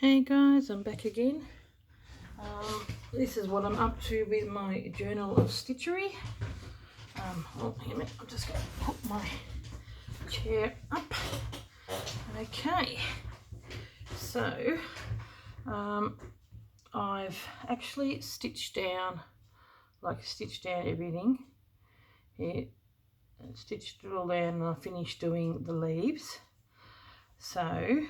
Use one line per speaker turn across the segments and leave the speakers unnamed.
Hey guys, I'm back again. This is what I'm up to with my journal of stitchery. Oh, hang on a minute, I'm just going to put my chair up. Okay, so I've actually stitched down everything here, and stitched it all down, and I finished doing the leaves. So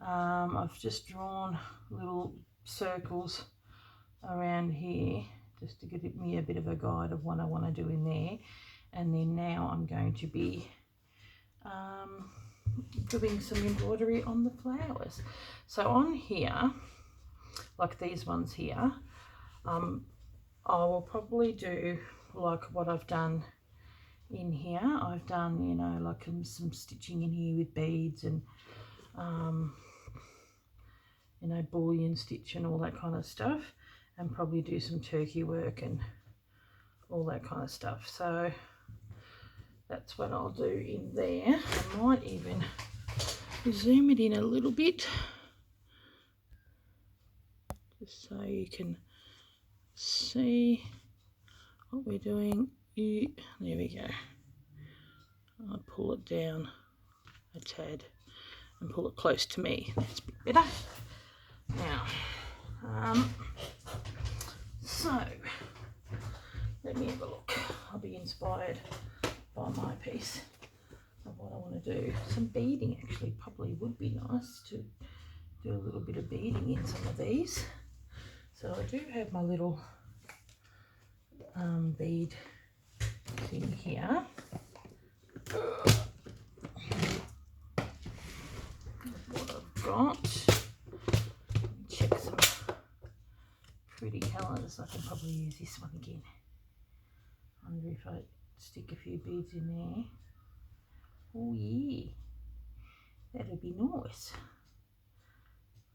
I've just drawn little circles around here just to give me a bit of a guide of what I want to do in there, and then now I'm going to be doing some embroidery on the flowers. So on here, like these ones here, I will probably do like what I've done in here. I've done, you know, like some stitching in here with beads and you know, bullion stitch and all that kind of stuff, and probably do some turkey work and all that kind of stuff. So that's what I'll do in there. I might even zoom it in a little bit just so you can see what we're doing. There we go. I'll pull it down a tad and pull it close to me. That's a bit better. Now, so let me have a look. I'll be inspired by my piece of what I want to do. Some beading actually probably would be nice to do a little bit of beading in some of these. So I do have my little bead thing here. What I've got. Check some pretty colours. I can probably use this one again. I wonder if I stick a few beads in there. Oh yeah, that'll be nice.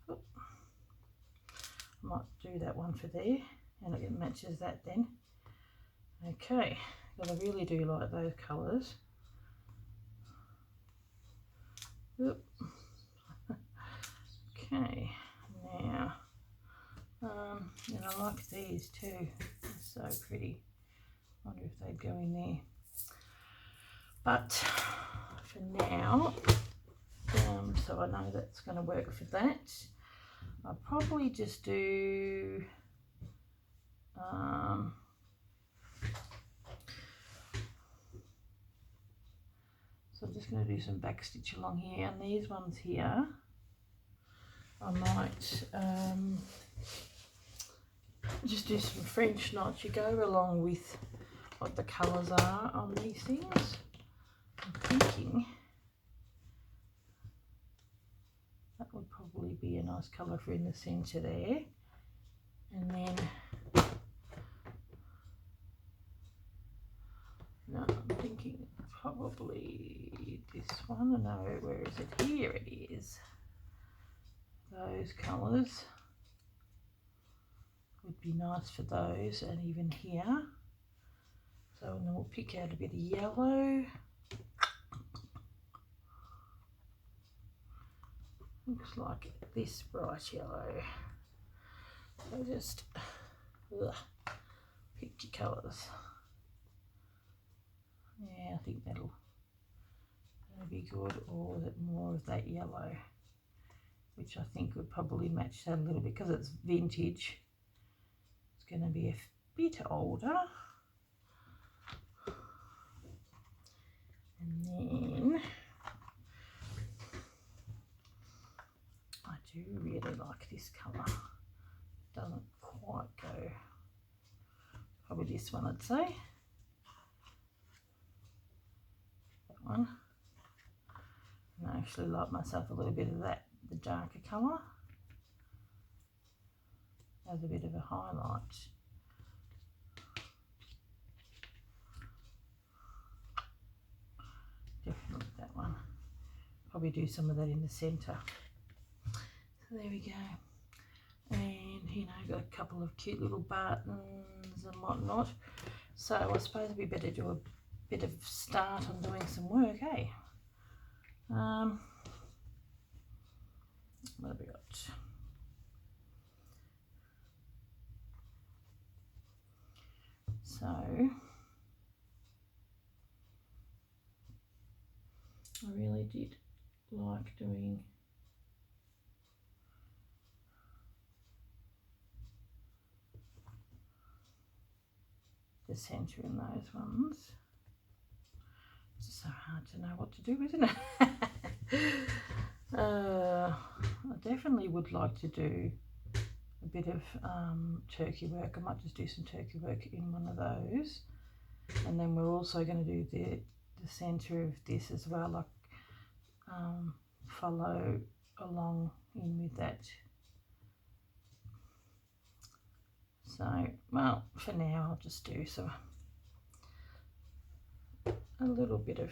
Oh. I might do that one for there, and it matches that then. Okay, because I really do like those colours. Okay, now, and I like these too. They're so pretty. Wonder if they'd go in there. But for now, so I know that's going to work for that. I'll probably just do so I'm just going to do some back stitch along here, and these ones here I might just do some French knots. You go along with what the colours are on these things. I'm thinking that would probably be a nice colour for in the centre there, and then no, I'm thinking probably this one. No, where is it? Here it is. Those colours would be nice for those, and even here. So then we'll pick out a bit of yellow. Looks like this bright yellow. So just pick your colours. Yeah, I think that'll be good. Or is it more of that yellow, which I think would probably match that a little bit because it's vintage. It's going to be a bit older. And then I do really like this colour. Doesn't quite go. Probably this one, I'd say. That one. And I actually like myself a little bit of that, the darker colour. Has a bit of a highlight. Definitely that one. Probably do some of that in the centre. So there we go. And you know, got a couple of cute little buttons and whatnot. So I suppose we better do a bit of start on doing some work, eh? What have we got? So I really did like doing the centre in those ones. It's just so hard to know what to do, isn't it? I definitely would like to do a bit of turkey work. I might just do some turkey work in one of those, and then we're also going to do the centre of this as well, like follow along in with that. So, well, for now I'll just do a little bit of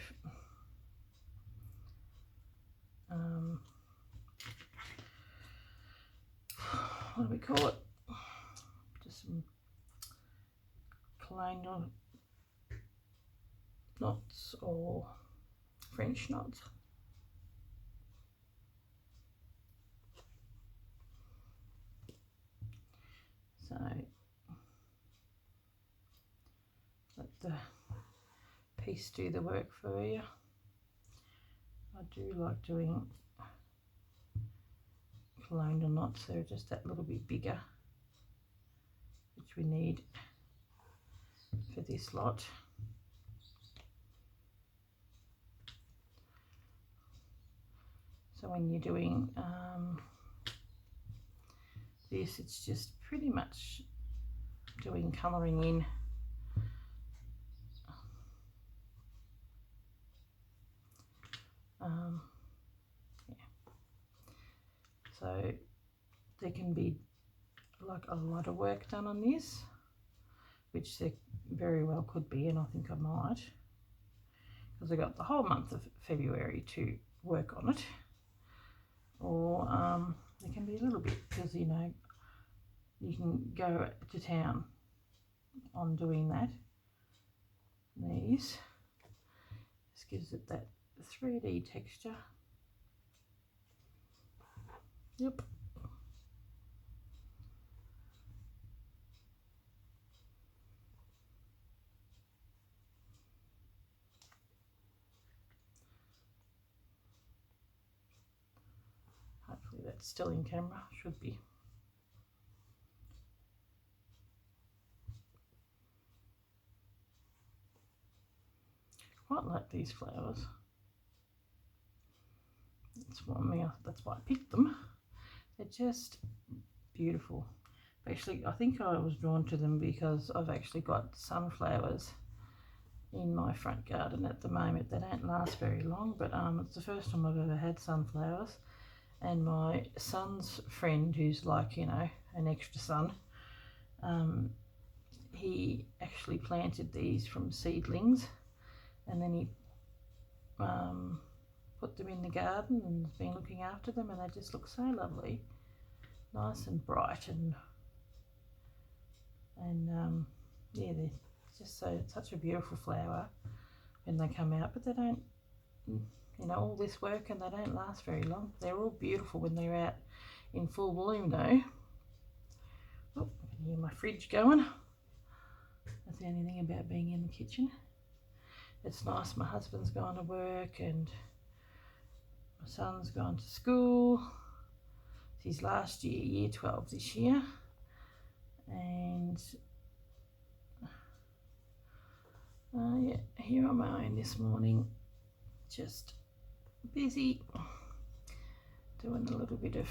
what do we call it? Just some colonial knots or French knots. So let the piece do the work for you. I do like doing colonial knots. They're just that little bit bigger, which we need for this lot. So when you're doing this, it's just pretty much doing colouring in. Yeah. So there can be like a lot of work done on this, which there very well could be, and I think I might, because I got the whole month of February to work on it. Or there can be a little bit, because you know you can go to town on doing that. These just gives it that 3D texture. Yep. Hopefully that's still in camera, should be. Quite like these flowers. That's why I picked them. They're just beautiful. Actually, I think I was drawn to them because I've actually got sunflowers in my front garden at the moment. They don't last very long, but it's the first time I've ever had sunflowers. And my son's friend, who's like, you know, an extra son, he actually planted these from seedlings, and then he put them in the garden and has been looking after them, and they just look so lovely, nice and bright, and yeah, they're just such a beautiful flower when they come out. But they don't, you know, all this work and they don't last very long. They're all beautiful when they're out in full bloom though. Oh, I can hear my fridge going. That's the only thing about being in the kitchen. It's nice. My husband's gone to work and my son's gone to school. It's his last year, year 12 this year. And yeah, here am I this morning, just busy doing a little bit of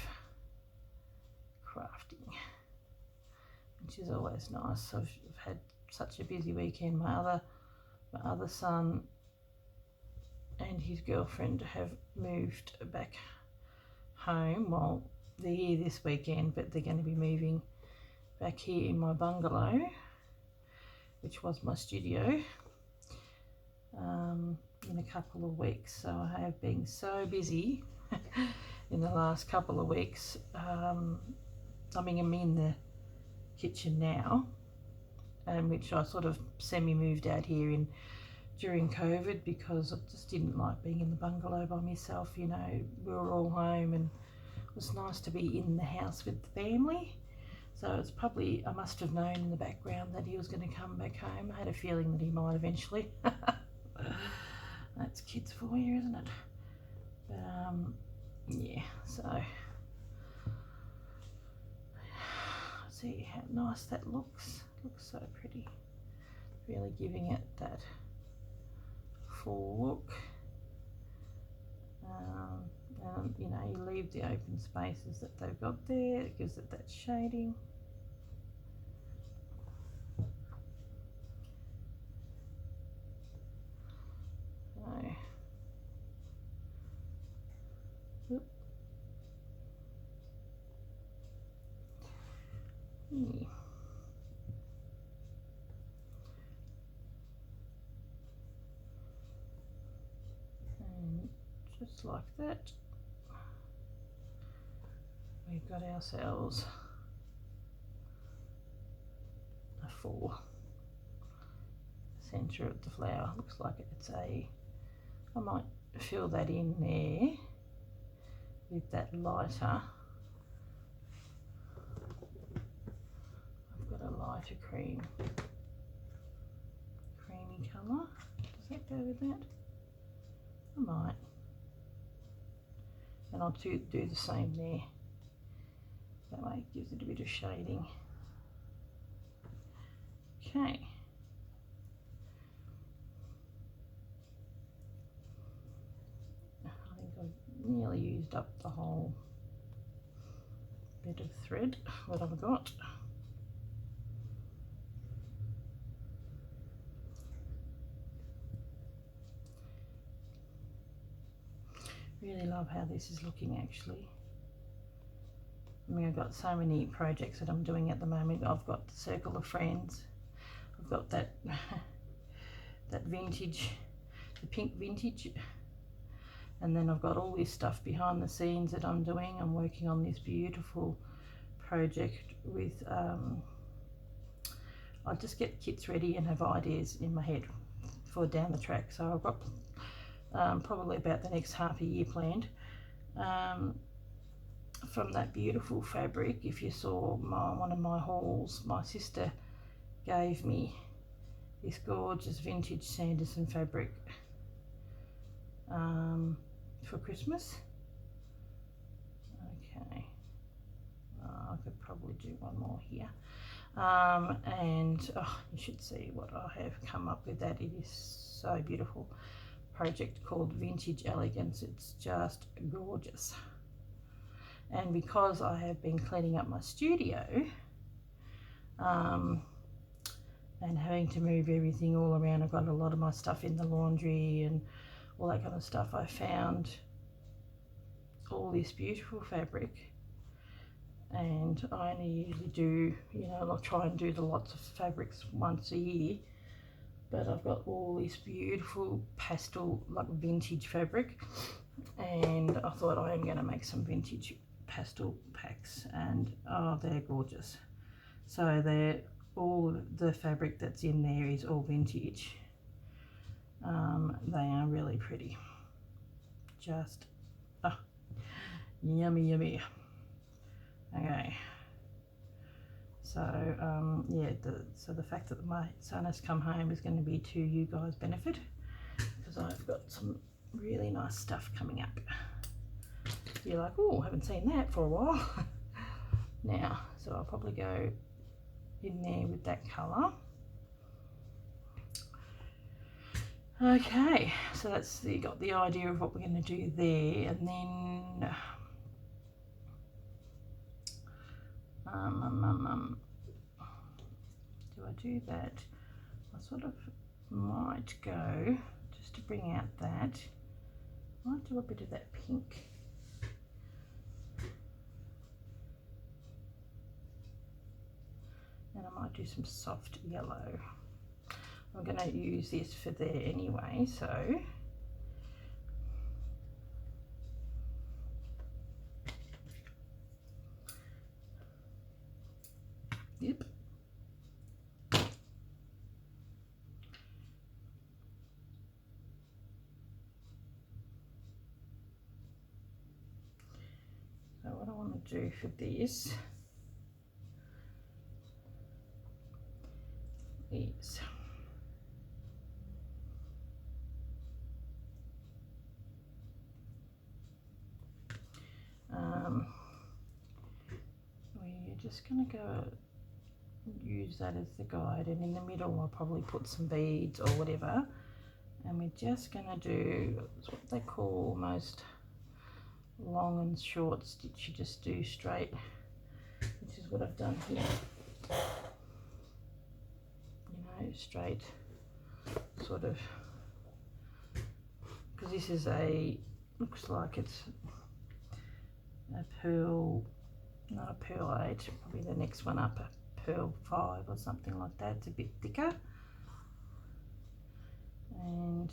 crafting, which is always nice. I've had such a busy weekend. My other son and his girlfriend have moved back home. Well, they're here this weekend, but they're going to be moving back here in my bungalow, which was my studio, in a couple of weeks. So I have been so busy in the last couple of weeks. I mean, I'm in the kitchen now, which I sort of semi-moved out here during COVID, because I just didn't like being in the bungalow by myself. You know, we were all home and was nice to be in the house with the family. So it's probably, I must have known in the background that he was going to come back home. I had a feeling that he might eventually. That's kids for you, isn't it? But yeah, so see how nice that looks. Looks so pretty. Really giving it that full look. And you know, you leave the open spaces that they've got there. It gives it that shading. So, yeah. And just like that, we've got ourselves a full centre of the flower. Looks like it's a, I might fill that in there with that lighter. I've got a lighter creamy colour. Does that go with that? I might. And I'll do the same there. That way it gives it a bit of shading. Okay. I think I've nearly used up the whole bit of thread that I've got. Really love how this is looking actually. I mean, I've got so many projects that I'm doing at the moment. I've got the Circle of Friends. I've got that that vintage, the pink vintage. And then I've got all this stuff behind the scenes that I'm doing. I'm working on this beautiful project with, I just get kits ready and have ideas in my head for down the track. So I've got probably about the next half a year planned. From that beautiful fabric, if you saw one of my hauls, my sister gave me this gorgeous vintage Sanderson fabric for Christmas. Okay, I could probably do one more here. And oh, you should see what I have come up with. That it is so beautiful. Project called Vintage Elegance. It's just gorgeous. And because I have been cleaning up my studio and having to move everything all around, I've got a lot of my stuff in the laundry and all that kind of stuff, I found all this beautiful fabric. And I only usually do, you know, I'll try and do the lots of fabrics once a year, but I've got all this beautiful pastel, like vintage fabric, and I thought I am going to make some vintage pastel packs, and oh, they're gorgeous. So they're all, the fabric that's in there is all vintage. They are really pretty. Just yummy, yummy. Okay. So yeah, so the fact that my son has come home is going to be to you guys' benefit, because I've got some really nice stuff coming up. You're like, oh, haven't seen that for a while. Now, so I'll probably go in there with that colour. Okay, so that's you got the idea of what we're going to do there, and then do I do that? I sort of might go just to bring out that. I might do a bit of that pink. And I might do some soft yellow. I'm going to use this for there anyway, so yep. So what I to do for this is we're just going to go use that as the guide, and in the middle I'll probably put some beads or whatever, and we're just going to do what they call almost long and short stitch. You just do straight, which is what I've done here, you know, straight sort of, because this is a, looks like it's a pearl, not a pearl 8, probably the next one up, a pearl 5 or something like that. It's a bit thicker, and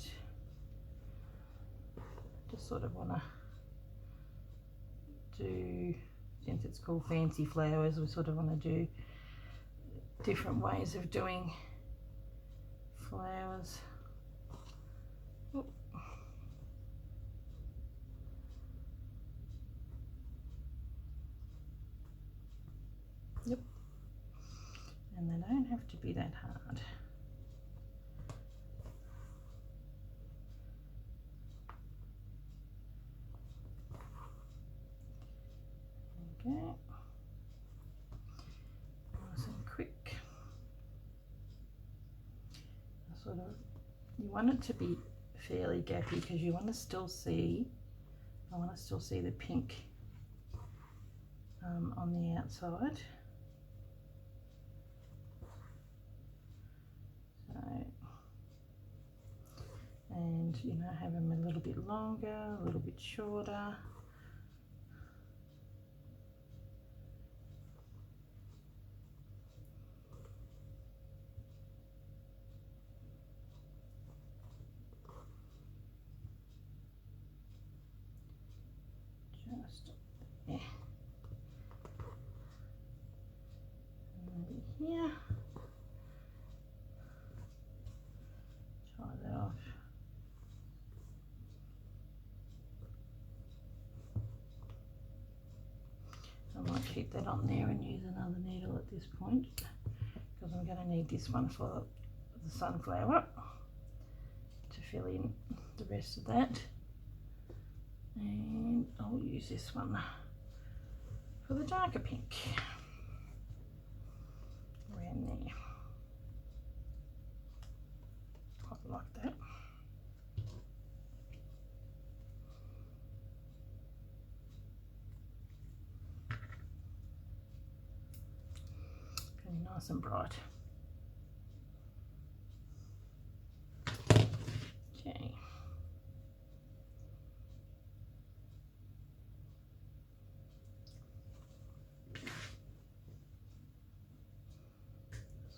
just sort of want to do, since it's called fancy flowers, we sort of want to do different ways of doing flowers. Oop. Yep, and they don't have to be that hard. Okay, nice and quick. Sort of, you want it to be fairly gappy because you want to still see, I want to still see the pink on the outside. So, and you know, have them a little bit longer, a little bit shorter. Just there. Maybe here. Tie that off. I might keep that on there and use another needle at this point, because I'm going to need this one for the sunflower to fill in the rest of that, and I'll use this one for the darker pink around there. Quite like that. Very nice and bright. Okay.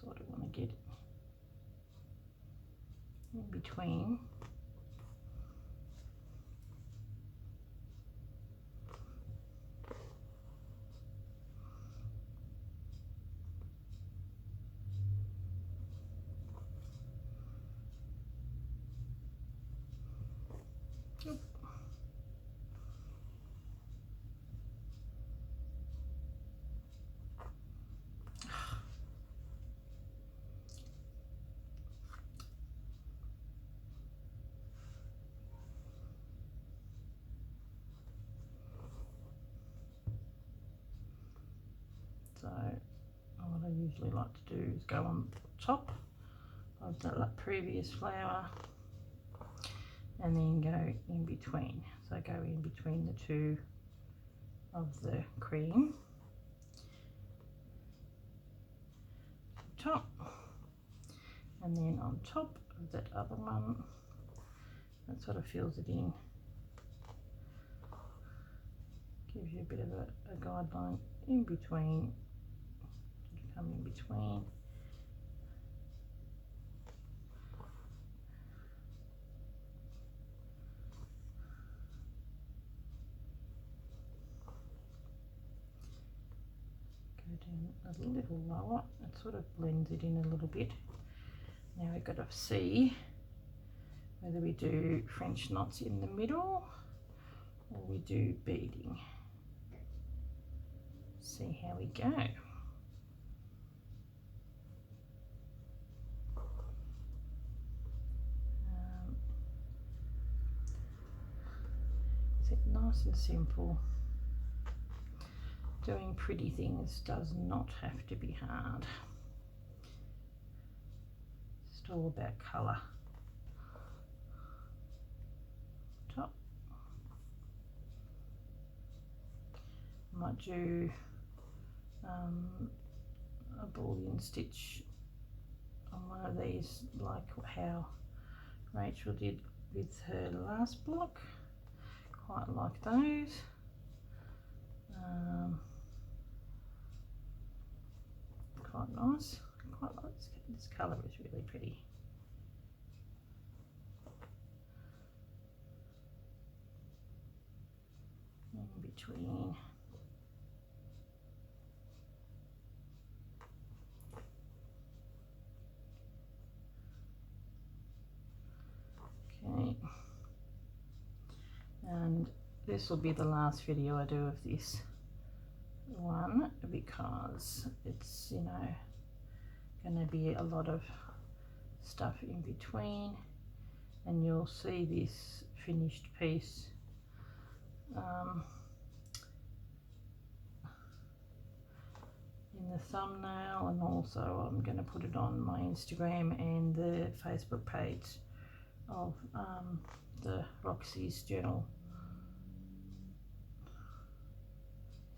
Sort of want to get in between. Yep. So what I usually like to do is go on top of the previous flower and then go in between. So go in between the two of the cream top, and then on top of that other one, that sort of fills it in, gives you a bit of a guideline in between, come in between. Go down a little lower, it sort of blends it in a little bit. Now we've got to see whether we do French knots in the middle or we do beading. see how we go. Nice and simple. Doing pretty things does not have to be hard. It's all about colour. Top. Might do a bullion stitch on one of these, like how Rachel did with her last block. Quite like those. Quite nice. Quite like this colour is really pretty. In between. Okay. And this will be the last video I do of this one, because it's, you know, going to be a lot of stuff in between, and you'll see this finished piece in the thumbnail, and also I'm going to put it on my Instagram and the Facebook page of the Roxy's journal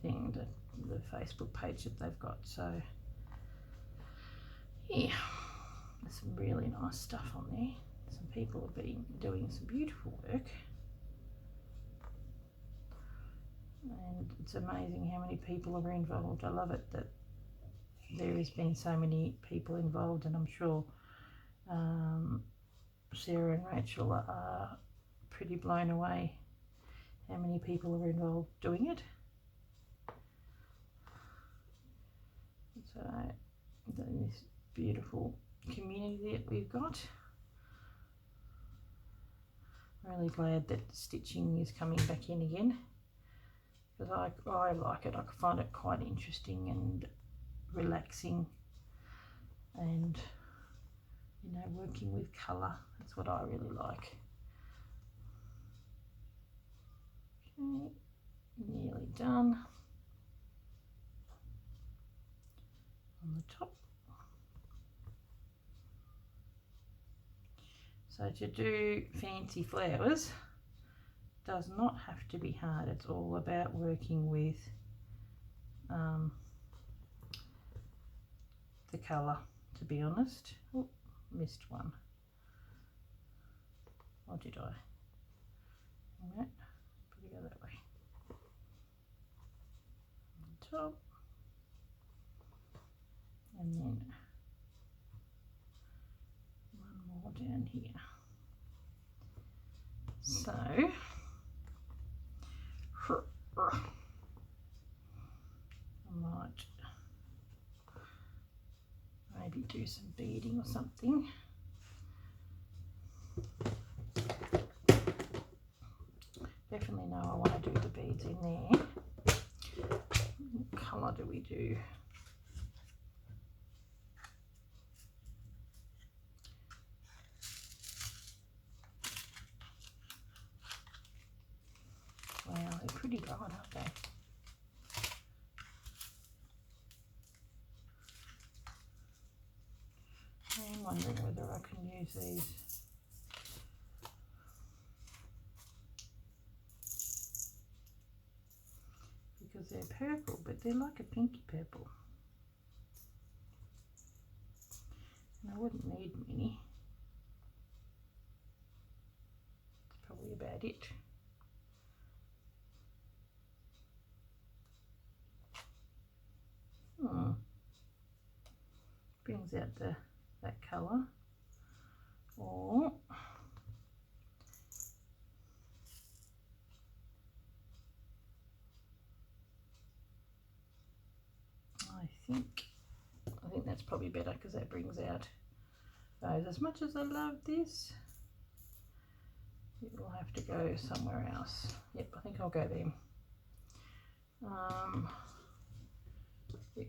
thing, the Facebook page that they've got. So yeah, there's some really nice stuff on there. Some people have been doing some beautiful work, and it's amazing how many people are involved. I love it that there has been so many people involved, and I'm sure Sarah and Rachel are pretty blown away how many people are involved doing it. So this beautiful community that we've got. Really glad that stitching is coming back in again, because I like it. I find it quite interesting and relaxing, and you know, working with colour, that's what I really like. Okay, nearly done on the top. So to do fancy flowers does not have to be hard. It's all about working with the colour, to be honest. Oh, missed one. Or did I? No, put it go that way. On the top. And then one more down here. So I might maybe do some beading or something. Definitely know I want to do the beads in there. What colour do we do? Wow, they're pretty bright, aren't they? I'm wondering whether I can use these. Because they're purple, but they're like a pinky purple. And I wouldn't need many. That's probably about it. Brings out that colour. Or I think that's probably better, because that brings out those. As much as I love this, it will have to go somewhere else. Yep, I think I'll go there.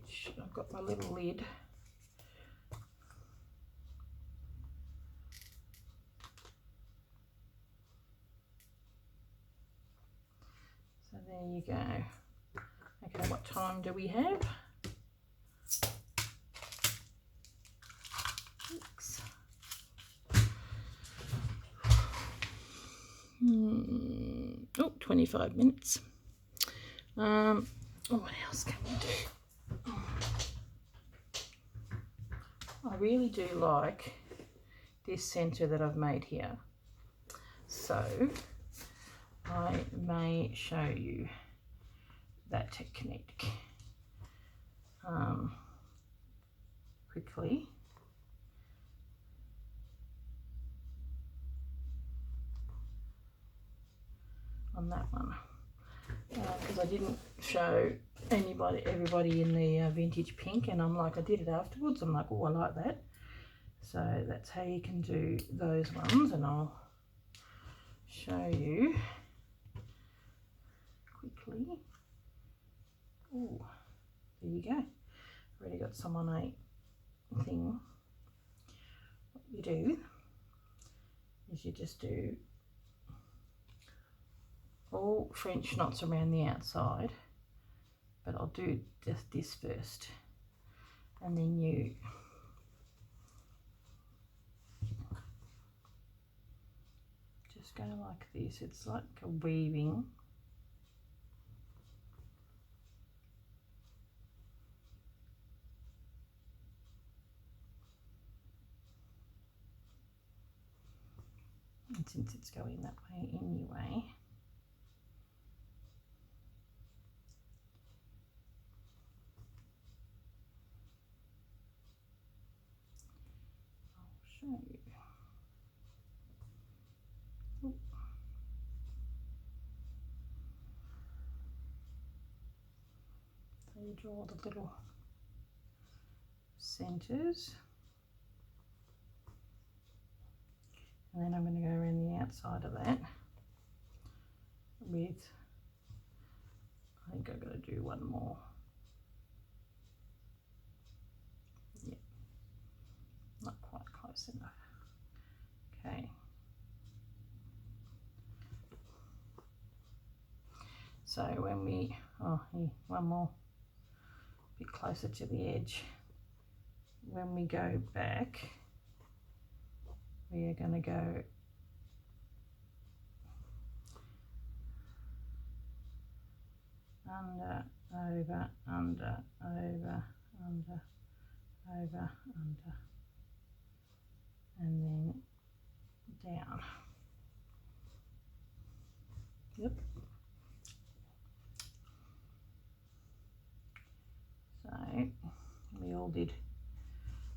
which I've got my little lid. So there you go. Okay, what time do we have? 6. Oh, 25 minutes. What else can we do? I really do like this centre that I've made here. So I may show you that technique quickly. On that one, because I didn't show everybody in the vintage pink, and I'm like, I did it afterwards. I'm like, oh, I like that. So that's how you can do those ones, and I'll show you quickly. Oh, there you go. Already got some on a thing. What you do is you just do all French knots around the outside, but I'll do just this first, and then you just go like this. It's like a weaving. And since it's going that way anyway, I'll show you. Ooh. So you draw the little centres, and then I'm going to go around the outside of that with, I think I've got to do one more. Yeah, not quite close enough. Okay. So when we, oh, here, one more, a bit closer to the edge. When we go back, we are going to go under, over, under, over, under, over, under, and then down. Yep. So we all did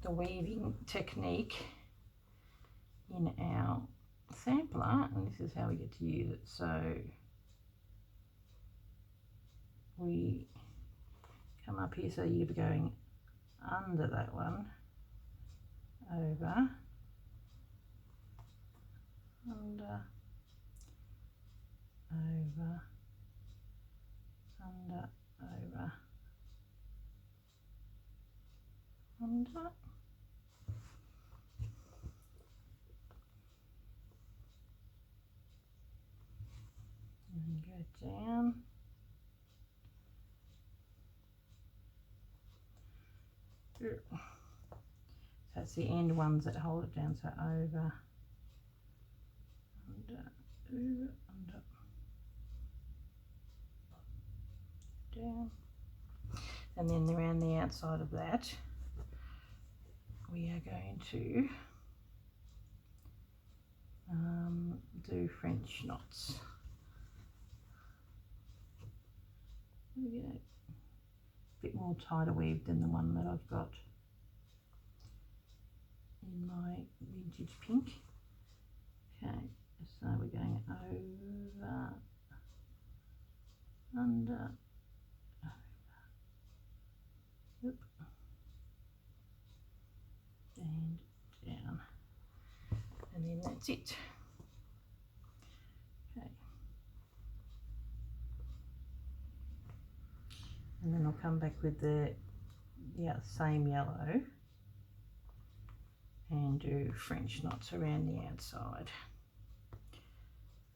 the weaving technique in our sampler, and this is how we get to use it. So we come up here, so you're going under that one, over, under, over, under, over, under, and go down. So it's the end ones that hold it down, so over, under, over, under, down, and then around the outside of that we are going to do French knots. Yeah, a bit more tighter weave than the one that I've got in my vintage pink. Okay, so we're going over, under, over, whoop, and down, and then that's it. Okay, and then I'll come back with the the same yellow and do French knots around the outside.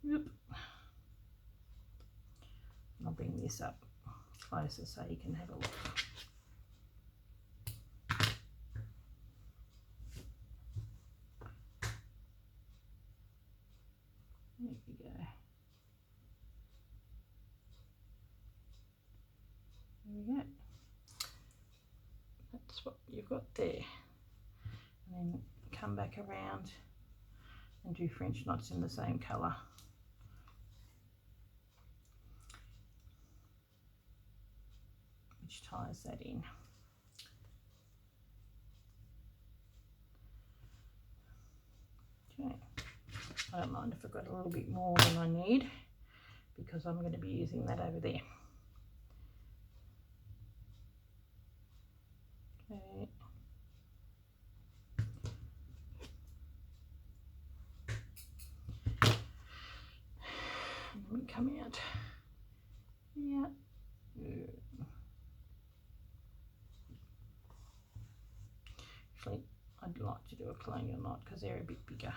Yep. I'll bring this up closer so you can have a look. There we go. There we go. That's what you've got there. And then come back around and do French knots in the same colour. Which ties that in. Okay. I don't mind if I've got a little bit more than I need because I'm going to be using that over there. Okay. Let me come out. Yeah. Actually, I'd like to do a colonial knot because they're a bit bigger.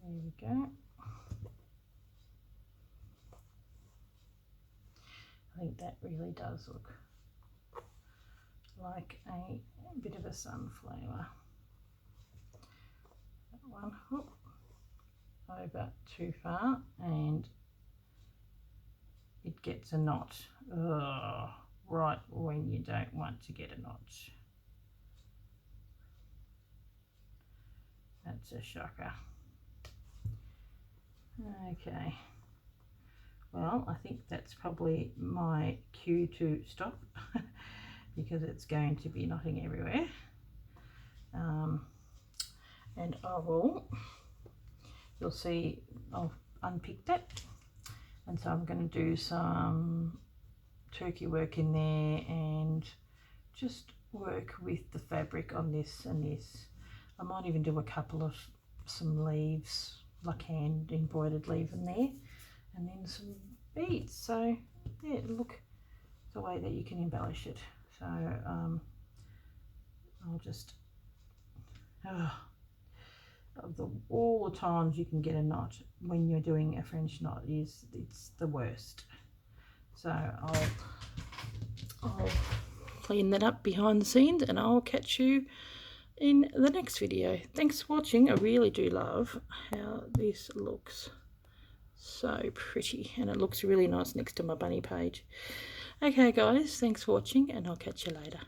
There we go. I think that really does look like a bit of a sunflower. That one, whoop, over too far and it gets a knot. Ugh, right when you don't want to get a knot. That's a shocker. Okay, well, I think that's probably my cue to stop because it's going to be knotting everywhere. And I will, you'll see I'll unpick that, and so I'm going to do some turkey work in there and just work with the fabric on this and this. I might even do a couple of some leaves, like hand embroidered leaf in there, and then some beads. So yeah, look, the way that you can embellish it. So I'll just all the times you can get a knot when you're doing a French knot it's the worst. So I'll clean that up behind the scenes and I'll catch you in the next video. Thanks for watching. I really do love how this looks. So pretty, and it looks really nice next to my bunny page. Okay guys, thanks for watching and I'll catch you later.